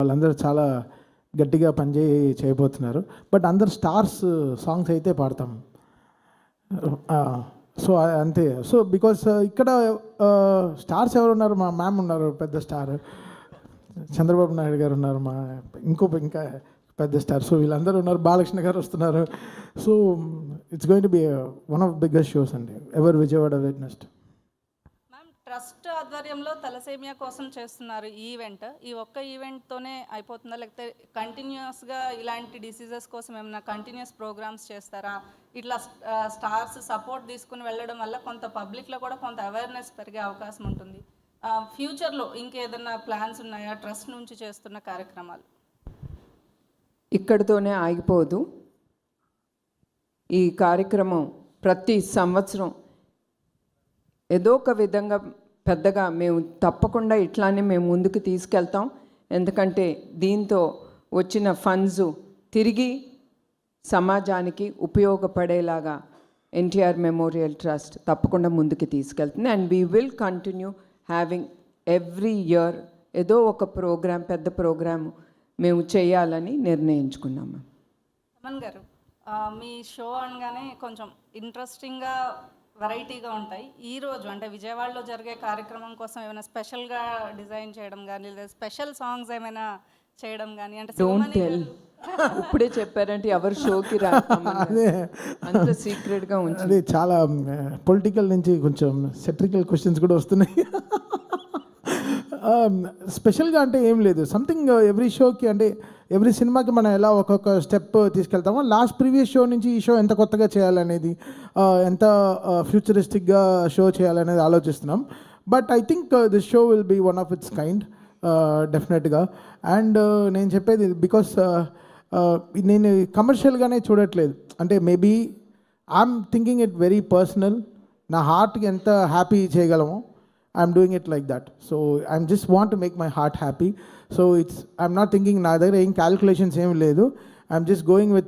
వాళ్ళందరూ చాలా గట్టిగా చేయబోతున్నారు. బట్ అందరు స్టార్స్ సాంగ్స్ అయితే పాడతాం. సో అంతే. సో బికాస్ ఇక్కడ స్టార్స్ ఎవరు ఉన్నారు? మా మ్యామ్ ఉన్నారు, పెద్ద స్టార్. చంద్రబాబు నాయుడు గారు ఉన్నారు, ఇంకా పెద్ద స్టార్. సో వీళ్ళందరూ ఉన్నారు. బాలకృష్ణ గారు వస్తున్నారు. So it's going to be one of biggest shows అండి ever Vijayawada witnessed. Ma'am, trust ఆధ్వర్యంలో తలసేమియా కోసం చేస్తున్నారు ఈ ఈవెంట్. ఈ ఒక్క ఈవెంట్తోనే అయిపోతుందా, లేకపోతే కంటిన్యూస్గా ఇలాంటి డిసీజెస్ కోసం ఏమైనా కంటిన్యూస్ ప్రోగ్రామ్స్ చేస్తారా? ఇట్లా స్టార్స్ సపోర్ట్ తీసుకుని వెళ్ళడం వల్ల కొంత పబ్లిక్లో కూడా కొంత అవేర్నెస్ పెరిగే అవకాశం ఉంటుంది. ఫ్యూచర్లో ఇంకేదన్నా ప్లాన్స్ ఉన్నాయా ట్రస్ట్ నుంచి చేస్తున్న కార్యక్రమాలు? ఇక్కడితోనే ఆగిపోదు. ఈ కార్యక్రమం ప్రతి సంవత్సరం ఏదో ఒక విధంగా పెద్దగా మేము తప్పకుండా ఇట్లానే మేము ముందుకు తీసుకెళ్తాం. ఎందుకంటే దీంతో వచ్చిన ఫండ్స్ తిరిగి సమాజానికి ఉపయోగపడేలాగా ఎన్టీఆర్ మెమోరియల్ ట్రస్ట్ తప్పకుండా ముందుకు తీసుకెళ్తుంది. And we will continue having every year ఏదో ఒక ప్రోగ్రాం, పెద్ద ప్రోగ్రాము మేము చేయాలని నిర్ణయించుకున్నాము. అమన్ గారు, మీ షో అనగానే కొంచెం ఇంట్రెస్టింగ్గా వెరైటీగా ఉంటాయి. ఈరోజు అంటే విజయవాడలో జరిగే కార్యక్రమం కోసం ఏమైనా స్పెషల్గా డిజైన్ చేయడం కానీ, లేదా స్పెషల్ సాంగ్స్ ఏమైనా చేయడం కానీ, అంటే డోంట్ టెల్. ఇప్పుడే చెప్పారంటే ఎవరు షోకి రా, అంత సీక్రెట్గా ఉంచి. అది చాలా పొలిటికల్ నుంచి కొంచెం సెట్రికల్ క్వశ్చన్స్ కూడా వస్తున్నాయి. స్పెషల్గా అంటే ఏం లేదు. సంథింగ్ ఎవ్రీ షోకి, అంటే ఎవ్రీ సినిమాకి మనం ఎలా ఒక్కొక్క స్టెప్ తీసుకెళ్తామో, లాస్ట్ ప్రీవియస్ షో నుంచి ఈ షో ఎంత కొత్తగా చేయాలనేది, ఎంత ఫ్యూచరిస్టిక్గా షో చేయాలనేది ఆలోచిస్తున్నాం. But I think this show will be one of its kind డెఫినెట్గా. అండ్ నేను చెప్పేది బికాస్ నేను కమర్షియల్గానే చూడట్లేదు. అంటే maybe I'm thinking it very personal. నా హార్ట్కి ఎంత హ్యాపీ చేయగలమో I'm doing it like that. So I'm just want to make my heart happy. So I'm not thinking na dagara em calculations em ledu. I'm just going with